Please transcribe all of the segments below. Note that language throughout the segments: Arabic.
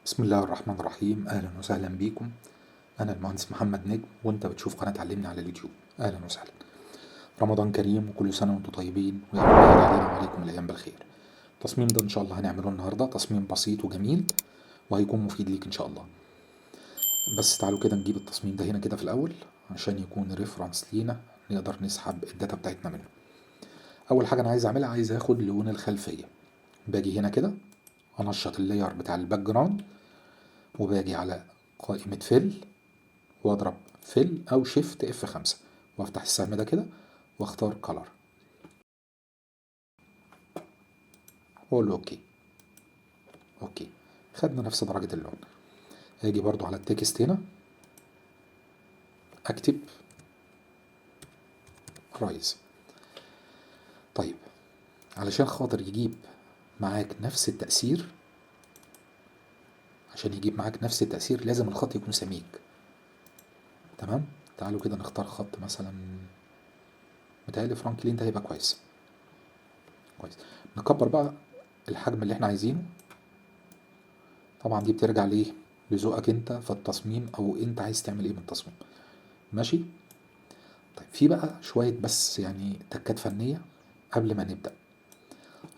بسم الله الرحمن الرحيم. أهلا وسهلا بيكم. أنا المهندس محمد نجم وأنت بتشوف قناة علمني على اليوتيوب. أهلا وسهلا. رمضان كريم وكل سنة وأنتم طيبين ويا رب يعيد علينا وعليكم الأيام بالخير. التصميم ده إن شاء الله هنعمله النهاردة تصميم بسيط وجميل وهيكون مفيد ليك إن شاء الله. بس تعالوا كده نجيب التصميم ده هنا كده في الأول عشان يكون ريفرنس لينا نقدر نسحب الداتا بتاعتنا منه. أول حاجة أنا عايز أعملها، عايز أخد لون الخلفية. باجي هنا كده أنشط اللاير بتاع الباك جراوند وباجي على قائمة فيل واضرب فيل او شيفت F5 وافتح السهم ده كده واختار كلر واقول له اوكي. خدنا نفس درجة اللون. هاجي برضو على التكست هنا اكتب رايز. طيب علشان خاطر يجيب معاك نفس التأثير، لازم الخط يكون سميك. تمام. تعالوا كده نختار خط مثلا، متهيألي فرانكلين ده هيبقى كويس. نكبر بقى الحجم اللي احنا عايزينه. طبعا دي بترجع ليه؟ لذوقك انت في التصميم او انت عايز تعمل ايه من التصميم. ماشي. طيب في بقى شوية بس يعني تكات فنية قبل ما نبدأ.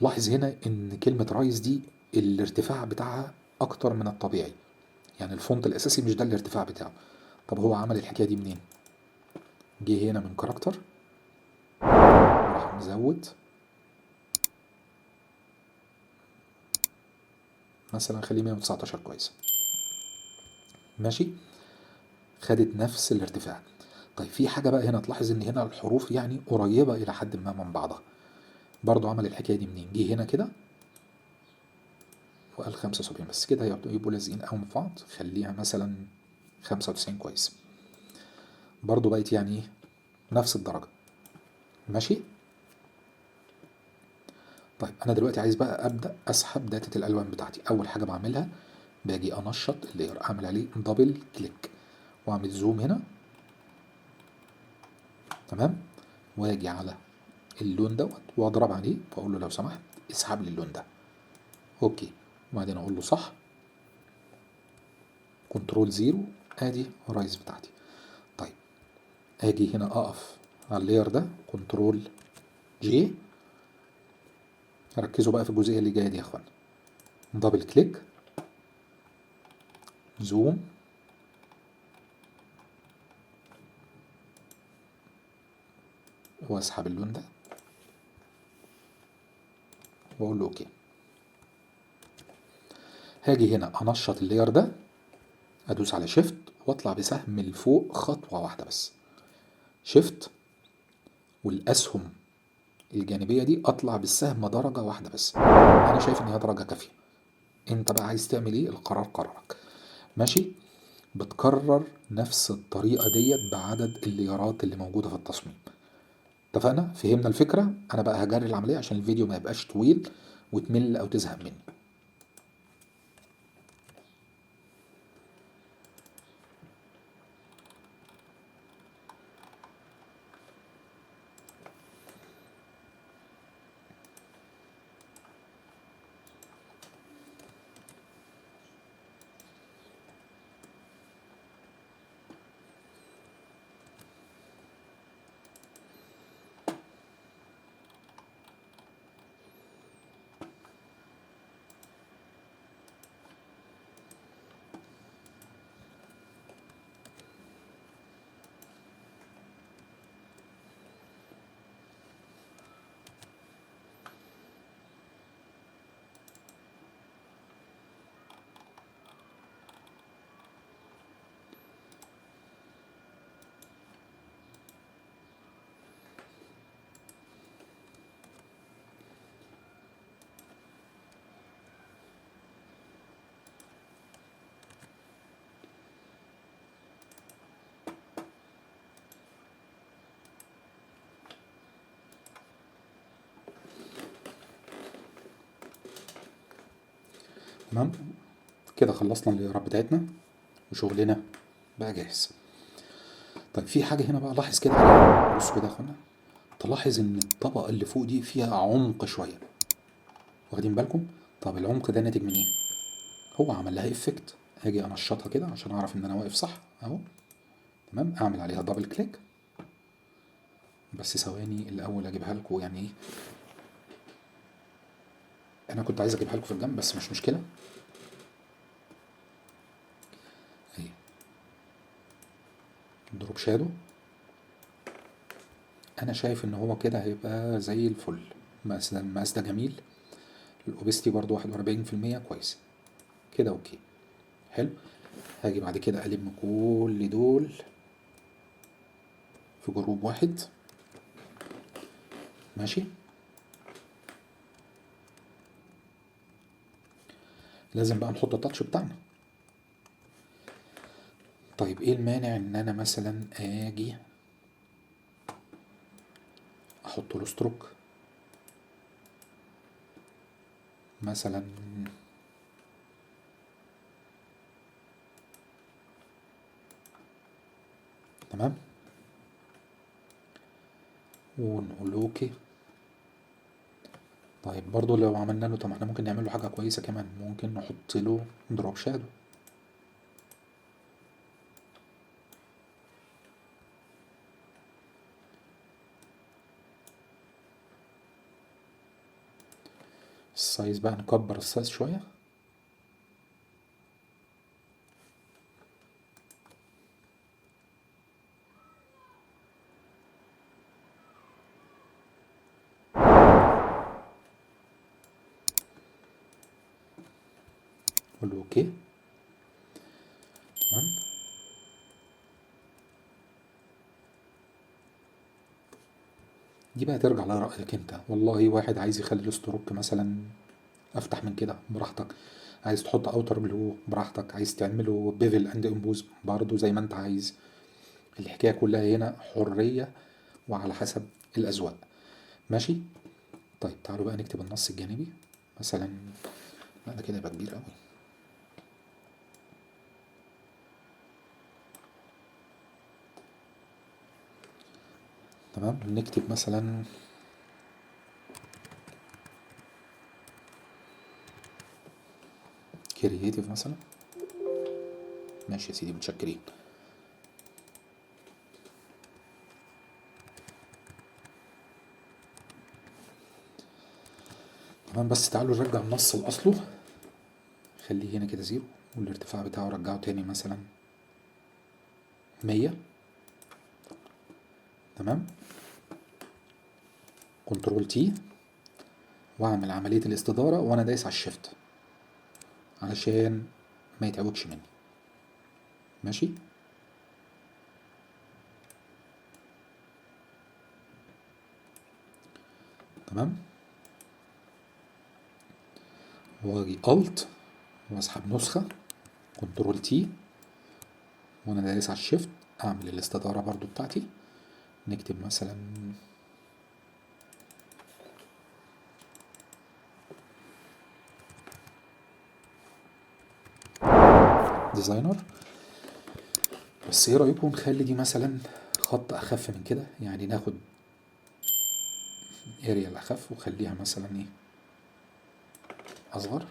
لاحظ هنا ان كلمة رايز دي الارتفاع بتاعها اكتر من الطبيعي، يعني الفونت الاساسي مش ده الارتفاع بتاعه. طب هو عمل الحكاية دي منين؟ جه هنا من كاركتر وراح مزود مثلا خليه 119 كويس. ماشي. خدت نفس الارتفاع. طيب في حاجة بقى هنا، تلاحظ ان هنا الحروف يعني قريبة الى حد ما من بعضها. برضو عمل الحكاية دي منين؟ جه هنا كده وقال 75 بس كده يبقوا لازقين قوي في بعض. خليها مثلا 95 كويس. برضو بقت يعني ايه نفس الدرجة. ماشي. طيب انا دلوقتي عايز بقى ابدا اسحب داتا الالوان بتاعتي. اول حاجه بعملها باجي انشط اللاير، اعمل عليه دبل كليك واعمل زوم هنا. تمام. واجي على اللون دوت واضرب عليه واقول له لو سمحت اسحب لي اللون ده. اوكي. وبعدين اقول له صح، كنترول زيرو، ادي الرايز بتاعتي. طيب اجي هنا اقف على اللاير ده كنترول جي. ركزوا بقى في الجزئيه اللي جايه دي يا اخوان. دبل كليك، زوم، واسحب اللون ده واقول له اوكي. هاجي هنا انشط اللاير ده، ادوس على شيفت واطلع بسهم لفوق خطوه واحده بس. شيفت، والاسهم الجانبيه دي اطلع بالسهم درجه واحده بس. انا شايف ان هي درجه كافيه. انت بقى عايز تعمل ايه؟ القرار قرارك. ماشي. بتكرر نفس الطريقه ديت بعدد الليارات اللي موجوده في التصميم. اتفقنا؟ فهمنا الفكره؟ انا بقى هجري العمليه عشان الفيديو ما يبقاش طويل وتمل او تزهق مني. تمام. كده خلصنا الليارات بتاعتنا وشغلنا بقى جاهز. طيب في حاجة هنا بقى لاحظ كده عليها، بصوا كده يا اخوانا. تلاحظ ان الطبقة اللي فوق دي فيها عمق شوية، واخدين بالكم؟ طب العمق ده ناتج من ايه؟ هو عمل لها افكت، هاجي انشطها كده عشان اعرف ان انا واقف صح اهو. تمام، اعمل عليها دبل كليك. بس ثواني الاول اجيبها لكم يعني ايه، انا كنت عايز اجيبها لكم في الجنب بس مش مشكله. اهي دروب شادو، انا شايف ان هو كده هيبقى زي الفل. المقاس ده جميل. الاوبستي برضو 41%، كويس كده، اوكي حلو. هاجي بعد كده الم كل دول في جروب واحد، ماشي. لازم بقى نحط التاتش بتاعنا. طيب ايه المانع ان انا مثلا اجي احط له ستروك مثلا، تمام، ونقول له اوكي. طيب برضو لو عملنا له، طب احنا ممكن نعمل له حاجه كويسه كمان، ممكن نحط له دروب شادو. السايز بقى نكبر السايز شويه. نقول له اوكي، تمام. دي بقى ترجع لرأيك انت، والله واحد عايز يخلي الستروك مثلا افتح من كده براحتك، عايز تحط اوتر جلو براحتك، عايز تعمله بيفل اند امبوز برضو زي ما انت عايز. الحكايه كلها هنا حريه وعلى حسب الاذواق، ماشي. طيب تعالوا بقى نكتب النص الجانبي مثلا. لا ده كده يبقى كبير قوي. تمام، نكتب مثلا كرييتيف مثلا، ماشي يا سيدي، متشكرين. تمام، بس تعالوا نرجع النص لأصله. خليه هنا كده 0، والارتفاع بتاعه رجعه تاني مثلا 100. تمام، كنترول تي، واعمل عملية الاستدارة وانا دايس على الشيفت علشان ما يتعوجش مني، ماشي. تمام، واجي الت واسحب نسخة، كنترول تي وانا دايس على الشيفت، اعمل الاستدارة برضو بتاعتي. نكتب مثلا ديزاينر. بس ايه رأيكم نخلي دي مثلا خط اخف من كده، يعني ناخد اريال اخف وخليها مثلا ايه اصغر.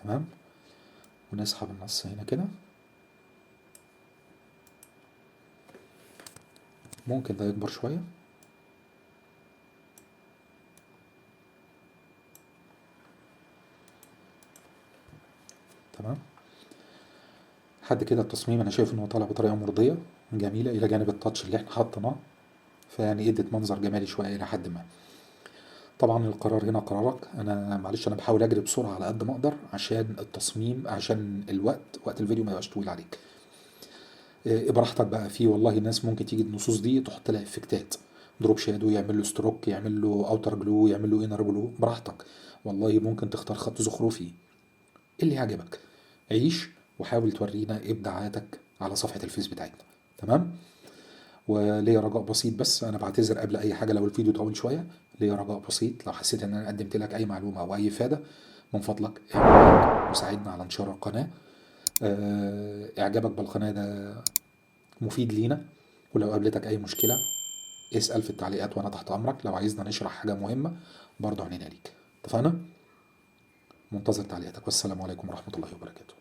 تمام، ونسحب النص هنا كده. ممكن ده يكبر شوية. تمام، لحد كده التصميم انا شايف انه طالع بطريقة مرضية جميلة، الى جانب التاتش اللي احنا حطيناه، فيعني ادت منظر جمالي شوية الى حد ما. طبعا القرار هنا قرارك، انا معلش انا بحاول اجري بسرعة على قد ما اقدر عشان التصميم، عشان وقت الفيديو ما يبقاش طويل عليك. إيه براحتك بقى، في والله ناس ممكن تيجي النصوص دي تحط لها افكتات، دروب شادو، يعمل له ستروك، يعمل له اوتر جلو، يعمل له انر جلو، براحتك. والله ممكن تختار خط زخرفي اللي يعجبك، عيش وحاول تورينا ابداعاتك على صفحة الفيس بتاعتنا. تمام، وليا رجاء بسيط، بس انا بعتذر قبل اي حاجة لو الفيديو طول شوية. ليا رجاء بسيط، لو حسيت ان انا قدمت لك اي معلومة او اي افادة، من فضلك اعمل لايك وساعدنا على انتشار القناة. اعجابك بالقناة ده مفيد لينا، ولو قابلتك اي مشكلة اسأل في التعليقات وانا تحت امرك. لو عايزنا نشرح حاجة مهمة برضو عنينا ليك. اتفقنا؟ منتظر تعليقاتك، والسلام عليكم ورحمة الله وبركاته.